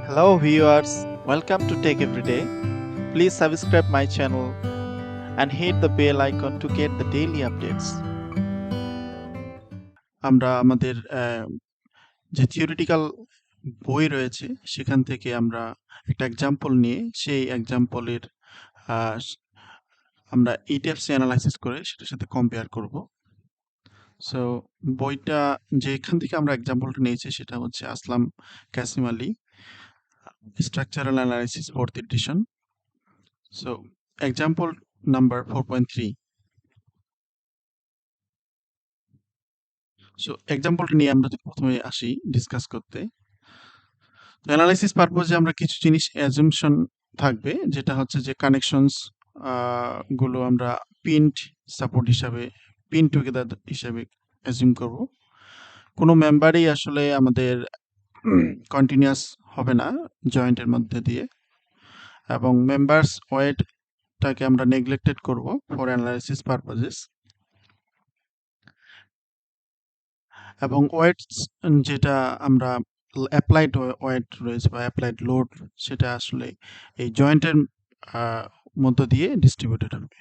Hello viewers, welcome to Tech Everyday. Please subscribe my channel and hit the bell icon to get the daily updates. আমরা আমাদের যে theoretical বই রয়েছে সেখান থেকে আমরা একটা এক্সাম্পল নিয়ে সেই এক্সাম্পলের আমরা ETABS অ্যানালাইসিস করে সেটার সাথে কম্পেয়ার করব। সো বইটা যেখান থেকে আমরা এক্সাম্পলটা নিয়েছি সেটা হচ্ছে Aslam Kasim Ali structural analysis 4th edition. So example number 4.3. So এক্সাম্পলটা নিয়ে আমরা প্রথমে আসি ডিসকাস করতে। অ্যানালাইসিস পারপোজে আমরা কিছু জিনিস অ্যাজাম্পশন থাকবে, যেটা হচ্ছে যে কানেকশনস গুলো আমরা পিন্ড সাপোর্ট হিসাবে পিন টুগেদার হিসাবে অ্যাজিউম করব। কোনো মেম্বারই আসলে আমাদের কন্টিনিউয়াস হবে না জয়েন্টের মধ্যে দিয়ে, এবং মেম্বার্স ওয়েটটাকে আমরা নেগলেক্টেড করব ফর অ্যানালাইসিস পারপোজেস। এবং ওয়েটস যেটা আমরা অ্যাপ্লাইড ওয়েট রয়েছে বা অ্যাপ্লাইড লোড, সেটা আসলে এই জয়েন্টের মধ্য দিয়ে ডিস্ট্রিবিউটেড হবে।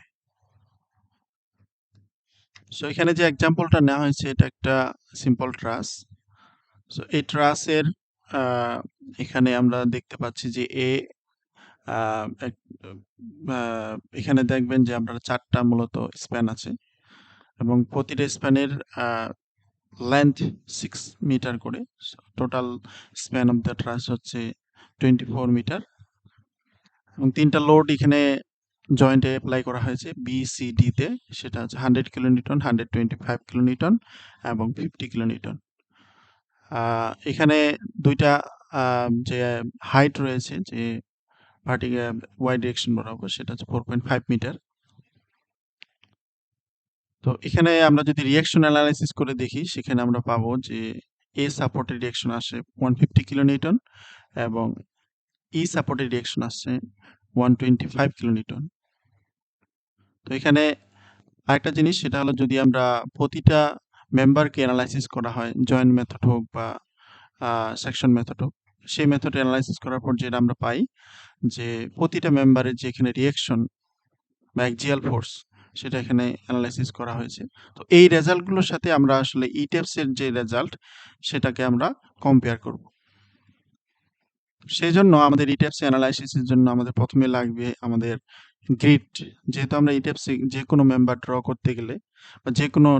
সো এখানে যে এক্সাম্পলটা নেওয়া হয়েছে এটা একটা সিম্পল ট্রাস। সো এই ট্রাসের এখানে আমরা দেখতে পাচ্ছি যে এখানে দেখবেন যে আমরা 4টা মূলত স্প্যান আছে, এবং প্রতিটা স্প্যানের লেন্থ 6 মিটার করে। টোটাল স্প্যান অফ দ্য ট্রাস হচ্ছে 24 মিটার, এবং 3টা লোড এখানে জয়েন্টে অ্যাপ্লাই করা হয়েছে BCD তে। সেটা হচ্ছে 100 কিলোনিউটন, 125 কিলোনিউটন এবং 50 কিলোনিউটন। এখানে দুইটা যে হাইট রয়েছে, যে ভার্টিক্যাল ওয়াই ডিরেকশন বরাবর, সেটা হচ্ছে 4.5 মিটার। তো এখানে আমরা যদি রিঅ্যাকশন অ্যানালাইসিস করে দেখি, সেখানে আমরা পাবো যে এ সাপোর্টের রিঅ্যাকশন আসে 150 কিলোনিউটন এবং ই সাপোর্টের রিঅ্যাকশন আসছে 125 কিলোনিউটন। তো এখানে আরেকটা জিনিস, সেটা হলো যদি আমরা প্রতিটা মেম্বারকে অ্যানালাইসিস করা হয়, জয়েন্ট মেথড হোক বা সেকশন মেথড হোক, সেই মেথড অ্যানালাইসিস করার পর যেটা আমরা পাই যে প্রতিটা মেম্বারের যে এখানে রিঅ্যাকশন বা অ্যাক্সিয়াল ফোর্স, সেটা এখানে অ্যানালাইসিস করা হয়েছে। তো এই রেজাল্টগুলোর সাথে আমরা আসলে ETABS এর যে রেজাল্ট, সেটাকে আমরা কম্পেয়ার করব। সেই জন্য আমাদের ETABS অ্যানালাইসিসের জন্য আমাদের প্রথমে লাগবে আমাদের গ্রিড। যেহেতু আমরা ETABS যে কোনো মেম্বার ড্র করতে গেলে বা যে কোনো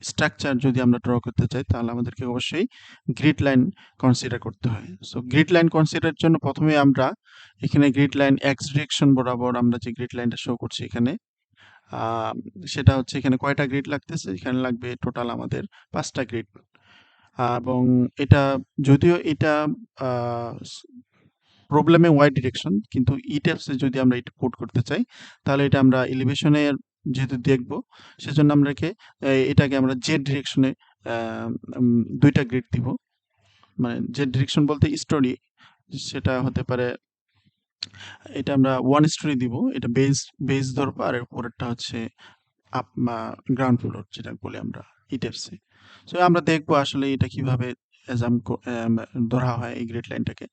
স্ট্রাকচার যদি আমরা ড্র করতে চাই, তাহলে আমাদেরকে অবশ্যই গ্রিড লাইন কনসিডার করতে হয়। সো গ্রিড লাইন কনসিডারের জন্য প্রথমে আমরা এখানে গ্রিড লাইন এক্স ডিরেকশন বরাবর আমরা যে গ্রিড লাইনটা শো করছি এখানে, সেটা হচ্ছে এখানে কয়টা গ্রিড লাগতেছে, এখানে লাগবে টোটাল আমাদের 5টা গ্রিড। এবং এটা যদিও এটা প্রবলেমে ওয়াই ডিরেকশন, কিন্তু ETABS এ যদি আমরা এটা পুট করতে চাই, তাহলে এটা আমরা এলিভেশনের যেহেতু দেখব, সেজন্য আমরা এটাকে আমরা জেড ডিরেকশনে 2টা গ্রিড দিব। মানে জেড ডিরেকশন বলতে স্টোরি, সেটা হতে পারে, এটা আমরা 1 স্টোরি দিব, এটা বেস ধরবো, আর উপরেরটা হচ্ছে আপ গ্রাউন্ড ফ্লোর যেটা বলি আমরা ETABS এ। সো আমরা দেখবো আসলে এটা কিভাবে ধরা হয় এই গ্রিড লাইনটাকে।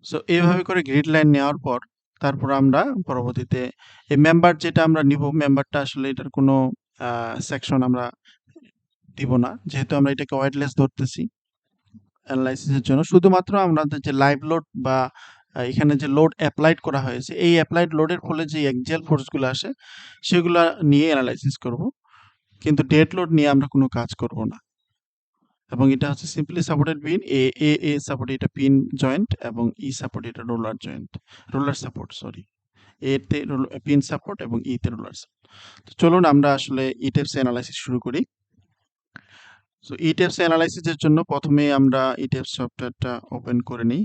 সো এইভাবে করে গ্রিড লাইন নেওয়ার পর তারপর আমরা পরবর্তীতে এই মেম্বার যেটা আমরা নিব, মেম্বারটা আসলে এটার কোনো সেকশন আমরা দিব না, যেহেতু আমরা এটাকে ওয়েটলেস ধরতেছি অ্যানালাইসিসের জন্য। শুধুমাত্র আমাদের যে লাইভ লোড বা এখানে যে লোড অ্যাপ্লাইড করা হয়েছে, এই অ্যাপ্লাইড লোডের ফলে যে অ্যাক্সিয়াল ফোর্সগুলো আসে, সেগুলা নিয়ে অ্যানালাইসিস করব, কিন্তু ডেড লোড নিয়ে আমরা কোনো কাজ করব না। এবং এটা হচ্ছে সিম্পলি সাপোর্টেড পিন, এ সাপোর্ট এটা পিন জয়েন্ট, এবং ই সাপোর্ট এটা roller joint, roller support, sorry. এতে পিন সাপোর্ট এবং ইতে রোলার সাপোর্ট। তো চলুন আমরা আসলে ETABS অ্যানালাইসিস শুরু করি। সো ETABS অ্যানালাইসিসের জন্য প্রথমে আমরা ETABS সফটওয়্যারটা ওপেন করে নিই।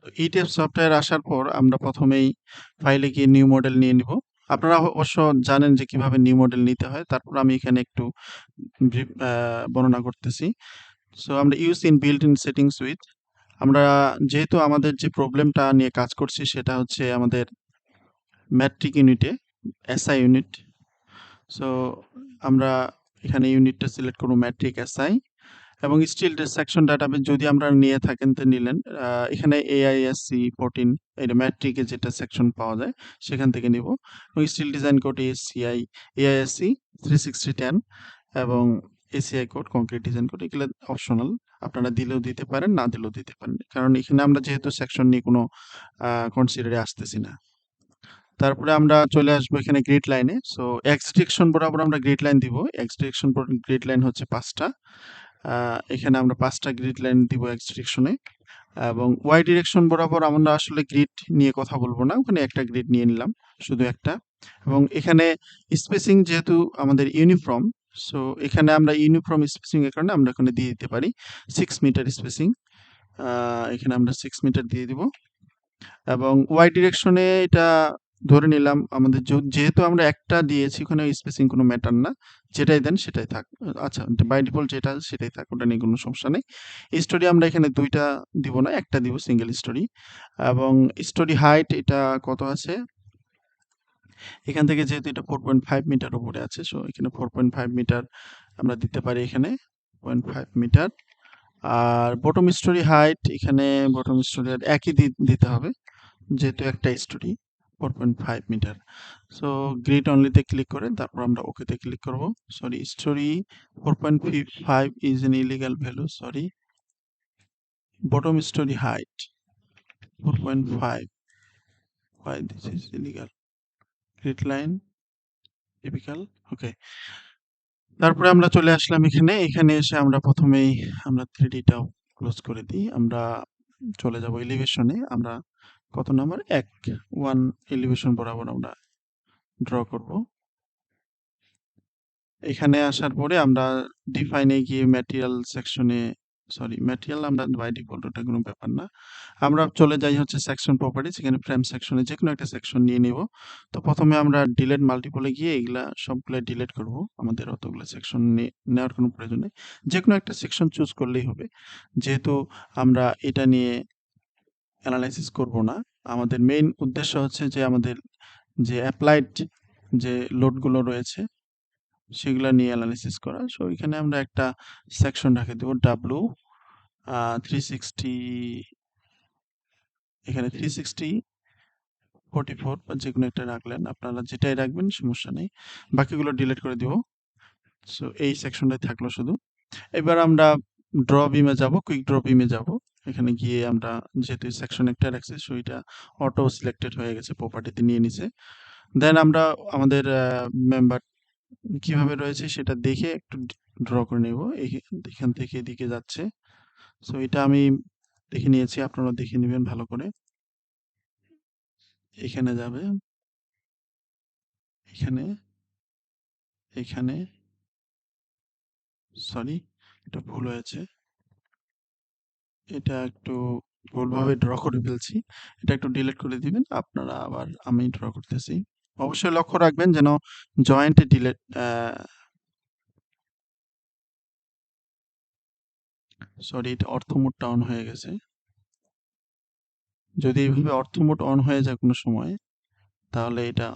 তো ETABS সফটওয়্যার আসার পর আমরা প্রথমেই ফাইলে গিয়ে নিউ মডেল নিয়ে নিব। আপনারা অবশ্য জানেন যে কিভাবে নিউ মডেল নিতে হয়, তারপর আমি এখানে একটু বর্ণনা করতেছি। সো আমরা use in built in settings with, আমরা যেহেতু আমাদের যে প্রবলেমটা নিয়ে কাজ করছি সেটা হচ্ছে আমাদের ম্যাট্রিক ইউনিটে, SI ইউনিট। সো আমরা এখানে ইউনিটটা সিলেক্ট করব ম্যাট্রিক SI, এবং স্টিল সেকশন ডাটাবেস যদি আমরা নিয়ে থাকেন তো নিলেন। এখানে AISC 14 এটা ম্যাট্রিকে যেটা সেকশন পাওয়া যায় সেখান থেকে নিব। এবং steel design code ASCI AISC 36010 এবং ACI code concrete design code এগুলো অপশনাল। আপনারা দিলেও দিতে পারেন, না দিলেও দিতে পারেন। কারণ এখানে আমরা যেহেতু সেকশন নিয়ে কোনো কনসিডারে আসতেছি না। তারপরে আমরা চলে আসবো এখানে গ্রিড লাইনে। সো এক্স ডিরেকশন বরাবর আমরা গ্রিড লাইন দিব। এক্স ডিরেকশন গ্রিড লাইন হচ্ছে 5টা। এখানে আমরা 5টা গ্রিড লাইন দিব এক্স ডিরেকশনে। এবং ওয়াই ডিরেকশন বরাবর আমরা আসলে গ্রিড নিয়ে কথা বলবো না, ওখানে একটা গ্রিড নিয়ে নিলাম, শুধু একটা। এবং এখানে স্পেসিং যেহেতু আমাদের ইউনিফর্ম, সো এখানে আমরা ইউনিফর্ম স্পেসিং এর কারণে আমরা এখানে দিয়ে দিতে পারি 6 মিটার স্পেসিং। এখানে আমরা 6 মিটার দিয়ে দিব। এবং ওয়াই ডিরেকশনে এটা ধরে নিলাম আমাদের যেহেতু আমরা একটা দিয়েছি, ওখানে স্পেসিং কোনো ম্যাটার না, যেটাই দেন সেটাই থাক। আচ্ছা, বাই ডিফল্ট যেটা সেটাই থাক, ওটা নিয়ে কোনো সমস্যা নেই। স্টোরি আমরা এখানে 2টা দিব না, একটা দিব, সিঙ্গেল স্টোরি। এবং স্টোরি হাইট এটা কত আছে, এখান থেকে যেহেতু এটা 4.5 মিটার উপরে আছে, সো এখানে 4.5 মিটার আমরা দিতে পারি, এখানে 0.5 মিটার। আর বটম স্টোরি হাইট এখানে বটম স্টোরি একই দিতে হবে, যেহেতু একটা স্টোরি 4.5 মিটার। সো গ্রিড অনলিতে ক্লিক করে তারপর আমরা ওকেতে ক্লিক করব। Sorry, storey 4.5 is an illegal value, sorry. Bottom storey height 4.5, why this is illegal, grid line typical, okay. তারপরে আমরা চলে আসলাম এখানে। এখানে এসে আমরা প্রথমেই আমরা 3Dটাও ক্লোজ করে দিই। আমরা চলে যাব এলিভেশনে। আমরা কত নাম্বার 1 এলিভেশন বরাবর আমরা ড্র করব। এখানে আসার পরে আমরা ডিফাইনে গিয়ে ম্যাটেরিয়াল সেকশনে, সরি ম্যাটেরিয়াল আমরা বাই ডিফল্ট, ওটা কোনো ব্যাপার না। আমরা চলে যাই হচ্ছে সেকশন প্রপার্টিজ, এখানে ফ্রেম সেকশনে যে কোনো একটা সেকশন নিয়ে নিব। তো প্রথমে আমরা ডিলিট মাল্টিপলে গিয়ে এগুলা সবগুলা ডিলিট করব। আমাদের অতগুলো সেকশন নেওয়ার কোনো প্রয়োজন নেই, যে কোনো একটা সেকশন চুজ করলেই হবে। যেহেতু আমরা এটা নিয়ে অ্যানালাইসিস করব না, আমাদের মেইন উদ্দেশ্য হচ্ছে যে আমাদের যে অ্যাপ্লাইড যে লোডগুলো রয়েছে সেগুলা নিয়ে অ্যানালাইসিস করা। সো এখানে আমরা একটা সেকশন রেখে দেব ডাব্লু 360, এখানে 360 44 বা যে কোনো একটা রাখলেন, আপনারা যেটাই রাখবেন সমস্যা নেই। বাকিগুলো ডিলিট করে দিব। সো এই সেকশনটাই থাকলো শুধু। এবার আমরা ড্র বিমে যাব, কুইক ড্র বিমে যাব। এখানে গিয়ে আমরা যেহেতু সেকশন একটা রাখছি, সো এটা অটো সিলেক্টেড হয়ে গেছে, প্রপার্টিতে নিয়ে নিছে। দেন আমরা আমাদের মেম্বার কিভাবে রয়েছে সেটা দেখে একটু ড্র করে নেব। এখান থেকে এদিকে যাচ্ছে, সো এটা আমি দেখে নিয়েছি, আপনারা দেখে নেবেন ভালো করে। এখানে যাবে, এখানে, এখানে, সরি এটা ভুল হয়েছে, এটা একটু ভুলভাবে ড্র করে ফেলছি, এটা একটু ডিলিট করে দিবেন আপনারা। আবার আমি ড্র করতেছি, অবশ্যই লক্ষ্য রাখবেন যেন জয়েন্টে ডিলিট, সরি এটা অর্থ মোডটা অন হয়ে গেছে। যদি এইভাবে অর্থ মোড অন হয়ে যায় কোনো সময়, তাহলে এটা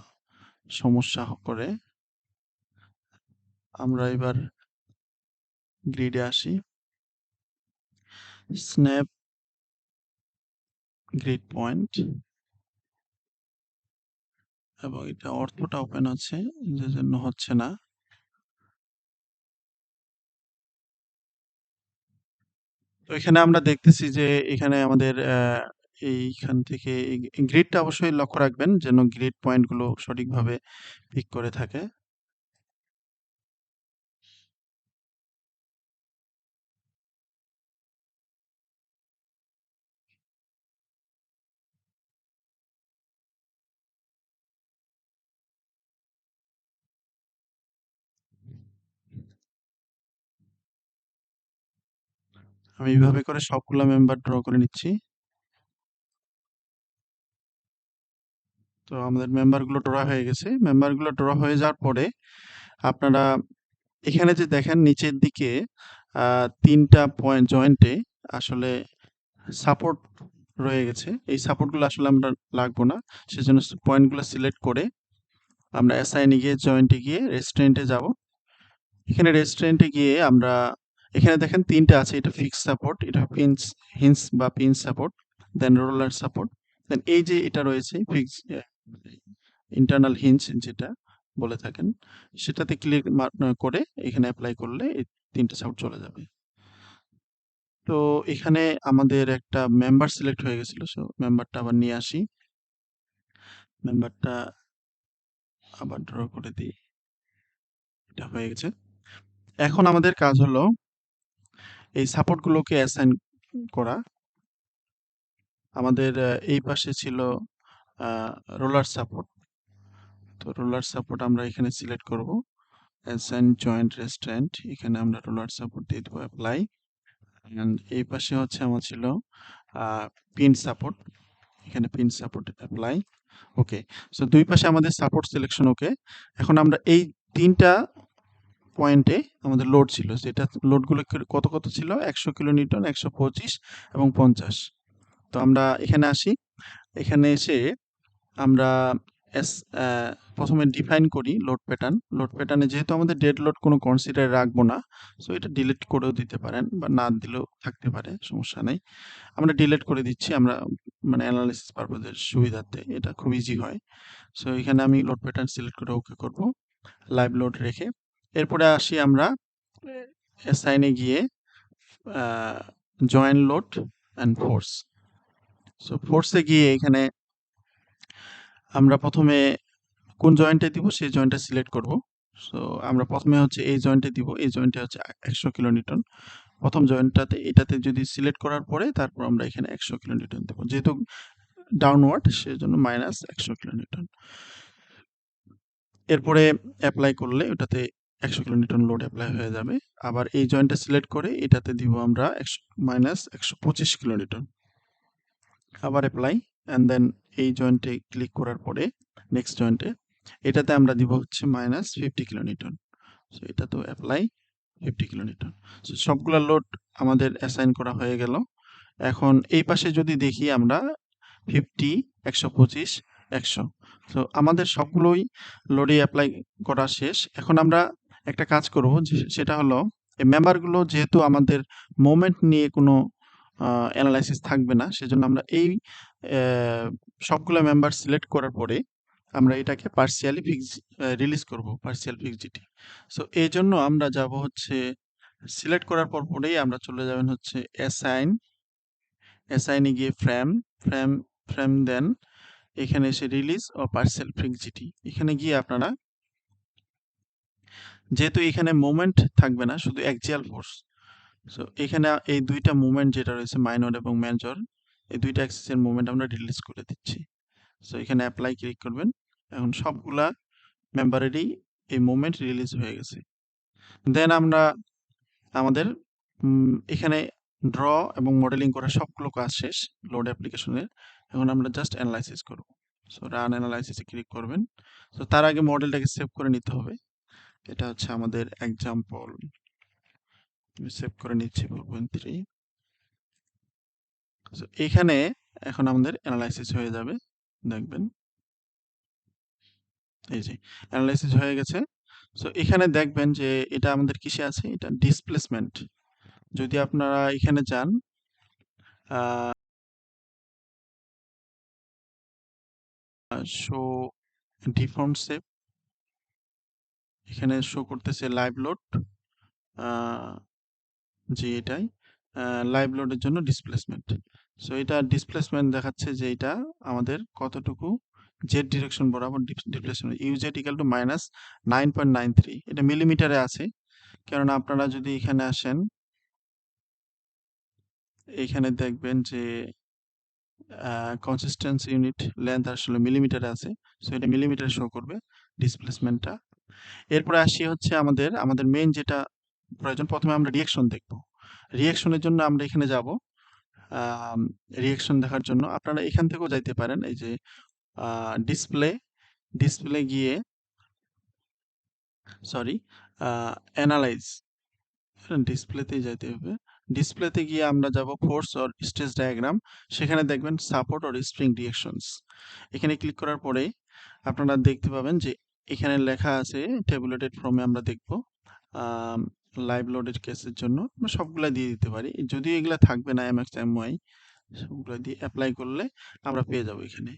সমস্যা করে। আমরা এবার গ্রিডে আসি, স্ন্যাপ গ্রিড পয়েন্ট, এবং এটা অর্থটা ওপেন আছে, যে জন্য হচ্ছে না। তো এখানে আমরা দেখতেছি যে এখানে আমাদের এইখান থেকে গ্রিডটা অবশ্যই লক্ষ্য রাখবেন যেন গ্রিড পয়েন্টগুলো সঠিকভাবে পিক করে থাকে। আমি এইভাবে করে সবগুলা মেম্বার ড্র করে নিচ্ছি। তো আমাদের মেম্বারগুলো ড্র হয়ে গেছে। মেম্বারগুলো ড্র হয়ে যাওয়ার পরে আপনারা এখানে যে দেখেন নিচের দিকে 3টা পয়েন্ট জয়েন্টে আসলে সাপোর্ট রয়ে গেছে। এই সাপোর্টগুলো আসলে আমরা লাগবো না। সেজন্য পয়েন্টগুলো সিলেক্ট করে আমরা অ্যাসাইনে গিয়ে জয়েন্টে গিয়ে রেস্টুরেন্টে যাব। এখানে রেস্টুরেন্টে গিয়ে আমরা এখানে দেখেন ৩ টা আছে। এটা ফিক্সড সাপোর্ট, এটা হিঞ্জ বা পিন সাপোর্ট, দেন রোলার সাপোর্ট, দেন এই যে এটা রয়েছে ইন্টারনাল হিঞ্জ যেটা বলে থাকেন, সেটাতে ক্লিক করে এখানে এপ্লাই করলে এই ৩ টা সাপোর্ট চলে যাবে। তো এখানে আমাদের একটা মেম্বার সিলেক্ট হয়ে গেছিল। সো মেম্বারটা আবার নিয়ে আসি। মেম্বারটা আবার ড্র করে দিই। এটা হয়ে গেছে। এখন আমাদের কাজ হলো এই সাপোর্টগুলোকে অ্যাসাইন করা। আমাদের এই পাশে ছিল রোলার সাপোর্ট। তো রোলার সাপোর্ট আমরা এখানে সিলেক্ট করব। অ্যাসাইন জয়েন্ট রেস্ট্রেন্ট, এখানে আমরা রোলার সাপোর্ট দিয়ে দেবো অ্যাপ্লাই। অ্যান্ড এই পাশে হচ্ছে আমার ছিল পিন সাপোর্ট, এখানে পিন সাপোর্ট অ্যাপ্লাই। ওকে, সো দুই পাশে আমাদের সাপোর্ট সিলেকশন ওকে। এখন আমরা এই ৩ টা পয়েন্টে আমাদের লোড ছিল, যেটা লোডগুলো কত কত ছিল, ১০০ কিলোনিউটন, ১২৫ এবং ৫০। তো আমরা এখানে আসি। এখানে এসে আমরা এস প্রথমে ডিফাইন করি লোড প্যাটার্ন। লোড প্যাটার্নে যেহেতু আমাদের ডেড লোড কোনো কনসিডার রাখবো না, সো এটা ডিলিট করেও দিতে পারেন বা না দিলেও থাকতে পারে, সমস্যা নেই। আমরা ডিলিট করে দিচ্ছি, আমরা মানে অ্যানালাইসিস পারপোজের সুবিধার্থে এটা খুব ইজি হয়। সো এখানে আমি লোড প্যাটার্ন সিলেক্ট করে ওকে করব, লাইভ লোড রেখে। এরপরে আসি আমরা অ্যাসাইনে গিয়ে joint load and force. So ফোর্সে গিয়ে এখানে আমরা প্রথমে কোন জয়েন্টে দিব সেই জয়েন্টটা সিলেক্ট করব। সো আমরা প্রথমে হচ্ছে এই জয়েন্টে দিব, এই জয়েন্টে হচ্ছে ১০০ কিলোনিউটন। প্রথম জয়েন্টটাতে এটাতে যদি সিলেক্ট করার পরে তারপর আমরা এখানে ১০০ কিলোনিউটন দেব, যেহেতু ডাউনওয়ার্ড সেজন্য মাইনাস ১০০ কিলোনিউটন। এরপরে অ্যাপ্লাই করলে ওটাতে ১০০ কিলোনিউটন লোড অ্যাপ্লাই হয়ে যাবে। আবার এই জয়েন্টটা সিলেক্ট করে এটাতে দিব আমরা মাইনাস ১২৫ কিলোনিউটন। আবার অ্যাপ্লাই অ্যান্ড দেন এই জয়েন্টে ক্লিক করার পরে নেক্সট জয়েন্টে এটাতে আমরা দিব হচ্ছে মাইনাস ৫০ কিলোনিউটন। সো এটা তো অ্যাপ্লাই ৫০ কিলোনিউটন। সো সবগুলা লোড আমাদের অ্যাসাইন করা হয়ে গেল। এখন এই পাশে যদি দেখি আমরা 50, ১২৫, ১০০। সো আমাদের সবগুলোই লোডে অ্যাপ্লাই করা শেষ। এখন আমরা একটা কাজ করব, সেটা হলো এই মেম্বারগুলো যেহেতু আমাদের মোমেন্ট নিয়ে কোনো অ্যানালাইসিস থাকবে না, সেজন্য আমরা এই সবগুলো মেম্বার সিলেক্ট করার পরে আমরা এটাকে পার্সিয়ালি রিলিজ করব, পার্সিয়াল ফিক্সিটি। সো এই জন্য আমরা যাব হচ্ছে সিলেক্ট করার পরেই আমরা চলে যাবেন হচ্ছে অ্যাসাইনে গিয়ে ফ্রেম দেন এখানে এসে রিলিজ ও পার্সিয়াল ফিক্সিটি, এখানে গিয়ে আপনারা যেহেতু এখানে মোমেন্ট থাকবে না, শুধু অ্যাক্সিয়াল ফোর্স, সো এখানে এই দুইটা মুভমেন্ট যেটা রয়েছে মাইনর এবং মেজর, এই দুইটা অ্যাক্সিসের মুভমেন্ট আমরা রিলিজ করে দিচ্ছি। সো এখানে অ্যাপ্লাই ক্লিক করবেন। এখন সবগুলা মেম্বারেরই এই মুভমেন্ট রিলিজ হয়ে গেছে। দেন আমরা আমাদের এখানে ড্র এবং মডেলিং করা সবগুলো কাজ শেষ লোড অ্যাপ্লিকেশনের। এখন আমরা জাস্ট অ্যানালাইসিস করব। সো রান অ্যানালাইসিসে ক্লিক করবেন। সো তার আগে মডেলটাকে সেভ করে নিতে হবে। এটা হচ্ছে আমাদের এক্সাম্পল, সেভ করে নিচ্ছি 4.3। সো এখানে এখন আমাদের অ্যানালাইসিস হয়ে যাবে, দেখবেন এই যে অ্যানালাইসিস হয়ে গেছে। সো এখানে দেখবেন যে এটা আমাদের কিসে আছে, এটা ডিসপ্লেসমেন্ট। যদি আপনারা এখানে যান শো ডিফর্ম শেপ, এখানে শো করতেছে লাইভ লোড, যে এটাই লাইভ লোডের জন্য ডিসপ্লেসমেন্ট। সো এটা ডিসপ্লেসমেন্ট দেখাচ্ছে যে এটা আমাদের কতটুকু জেড ডিরেকশন বরাবর displacement, used equal to minus 9.93। এটা মিলিমিটারে আছে, কেননা আপনারা যদি এখানে আসেন এখানে দেখবেন যে কনসিস্টেন্সি ইউনিট লেন্থ আসলে মিলিমিটারে আছে। সো এটা মিলিমিটারে শো করবে ডিসপ্লেসমেন্টটা। এরপরে আসি হচ্ছে আমাদের মেইন যেটা প্রয়োজন, প্রথমে আমরা রিঅ্যাকশন দেখব। রিঅ্যাকশনের জন্য আমরা এখানে যাব। রিঅ্যাকশন দেখার জন্য আপনারা এখান থেকেও যাইতে পারেন, এই যে ডিসপ্লে গিয়ে সরি অ্যানালাইজ, ডিসপ্লেতেই যাইতে হবে। ডিসপ্লেতে গিয়ে আমরা যাব ফোর্স অর স্ট্রেস ডায়াগ্রাম, সেখানে দেখবেন সাপোর্ট অর স্প্রিং রিঅ্যাকশনস। এখানে ক্লিক করার পরে আপনারা দেখতে পাবেন যে এখানে লেখা আছে ট্যাবুলেটেড ফর্মে আমরা দেখব লাইভ লোডের কেসের জন্য আমরা সবগুলা দিয়ে দিতে পারি। যদিও এগুলা থাকবে না এমএক্স এমওয়াই, সবগুলো দিয়ে অ্যাপ্লাই করলে আমরা পেয়ে যাবো এখানে।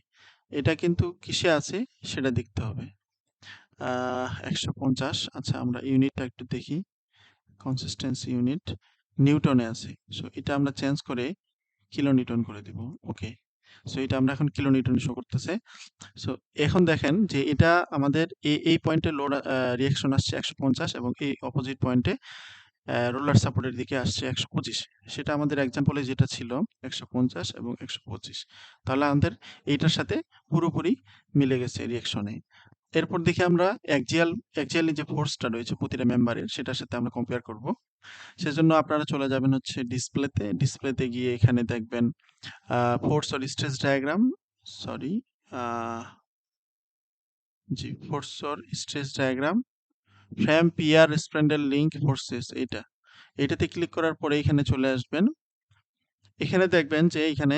এটা কিন্তু কিসে আছে সেটা দেখতে হবে। 150, আচ্ছা আমরা ইউনিটটা একটু দেখি। কনসিস্টেন্সি ইউনিট নিউটনে আছে, সো এটা আমরা চেঞ্জ করে কিলোনিউটন করে দিব। ওকে, সো এটা আমরা এখন কিলোনিউটন শো করতেছে। সো এখন দেখেন যে এটা আমাদের এই পয়েন্টে লোড রিঅ্যাকশন আসছে 150 এবং এই অপোজিট পয়েন্টে রোলার সাপোর্টের দিকে আসছে 125। সেটা আমাদের এক্সাম্পলে যেটা ছিল 150 এবং 125, তাহলে আমাদের এইটার সাথে পুরোপুরি মিলে গেছে রিঅ্যাকশনে। এরপর দেখি আমরা অ্যাক্সিয়ালি যে ফোর্সটা রয়েছে প্রতিটা মেম্বারের, সেটার সাথে আমরা কম্পেয়ার করব। সেজন্য আপনারা চলে যাবেন হচ্ছে ডিসপ্লেতে গিয়ে এখানে দেখবেন force or stress diagram, sorry জি force or stress diagram frame pier spandrel link forces, এটাতে ক্লিক করার পরে এখানে চলে আসবেন। এখানে দেখবেন যে এখানে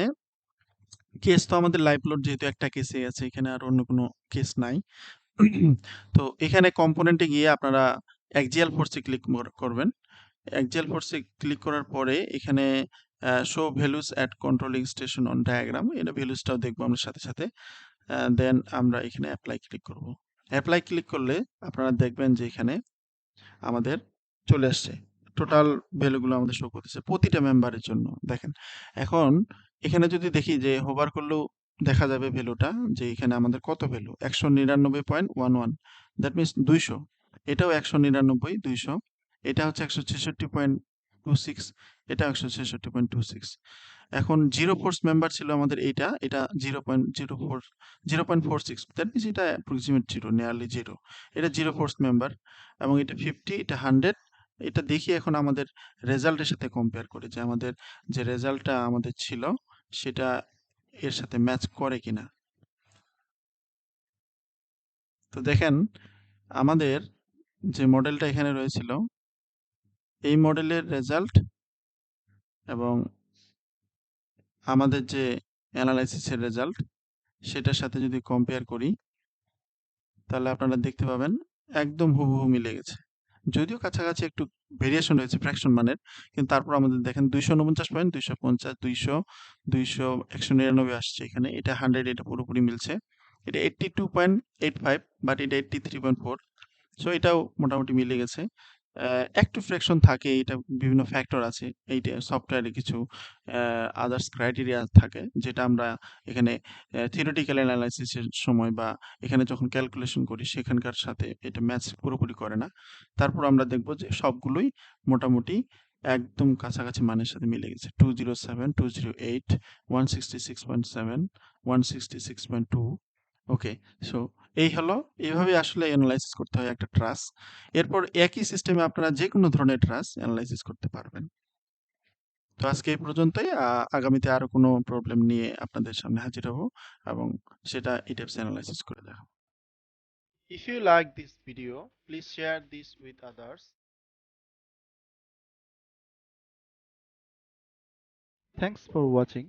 কেস তো আমাদের লাইভ লোড যেহেতু একটা কেসে আছে, এখানে আর অন্য কোনো কেস নাই। তো এখানে কম্পোনেন্টে গিয়ে আপনারা অ্যাক্সিয়াল ফোর্সে ক্লিক করবেন। অ্যাক্সিয়াল ফোর্সে ক্লিক করার পরে এখানে show values at controlling station on diagram, এটা ভ্যালুসটাও দেখবো আমরা সাথে সাথে। দেন আমরা এখানে অ্যাপ্লাই ক্লিক করব। অ্যাপ্লাই ক্লিক করলে আপনারা দেখবেন যে এখানে আমাদের চলে আসছে টোটাল ভ্যালুগুলো আমাদের শো করতেছে প্রতিটা মেম্বারের জন্য। দেখেন এখন এখানে যদি দেখি যে হোভার করলেও দেখা যাবে ভ্যালুটা, যে এখানে আমাদের কত ভ্যালু 199.11, দ্যাট মিনস 200। এটাও 199 200, এটা হচ্ছে 166.26, এটা 166.26। এখন জিরো ফোর্স মেম্বার ছিল আমাদের এটা 0.46, দ্যাট মিনস এটা অ্যাপ্রক্সিমেট জিরো, নিয়ারলি জিরো। এটা জিরো ফোর্স মেম্বার এবং এটা 50, এটা 100। এটা দেখি এখন আমাদের রেজাল্টের সাথে কম্পেয়ার করে যে আমাদের যে রেজাল্টটা আমাদের ছিল সেটা এর সাথে ম্যাচ করে কিনা। তো দেখেন আমাদের যে মডেলটা এখানে রয়েছিল, এই মডেলের রেজাল্ট এবং আমাদের যে অ্যানালাইসিসের রেজাল্ট সেটার সাথে যদি কম্পেয়ার করি, তাহলে আপনারা দেখতে পাবেন একদম হুবহু মিলে গেছে। যদিও কাছাকাছি একটু ভেরিয়েশন রয়েছে ফ্র্যাকশন মানের, কিন্তু তারপর আমাদের দেখেন 249.250, 200, 200, 199 আসছে এখানে। এটা 100, এটা পুরোপুরি মিলছে। এটা 82.85, বাট এটা 83.4। সো এটাও মোটামুটি মিলে গেছে। একটু ফ্র্যাকশন থাকে, এটা বিভিন্ন ফ্যাক্টর আছে। এইটা সফটওয়্যারে কিছু আদার্স ক্রাইটেরিয়া থাকে, যেটা আমরা এখানে থিওরিটিক্যাল অ্যানালাইসিসের সময় বা এখানে যখন ক্যালকুলেশন করি সেখানকার সাথে এটা ম্যাচ পুরোপুরি করে না। তারপর আমরা দেখব যে সবগুলোই মোটামুটি একদম কাছাকাছি মানের সাথে মিলে গেছে। 207, 208, 166.7, 166.2। ওকে, সো এই হলো, এইভাবে আসলে অ্যানালাইসিস করতে হয় একটা ট্রাস। এরপর একই সিস্টেমে আপনারা যে কোনো ধরনের ট্রাস অ্যানালাইসিস করতে পারবেন। তো আজকে এই পর্যন্তই। আগামীতে আরো কোনো প্রবলেম নিয়ে আপনাদের সামনে হাজির হব এবং সেটা ETABS অ্যানালাইসিস করে দেখাবো। If you like this video, please share this with others. Thanks for watching.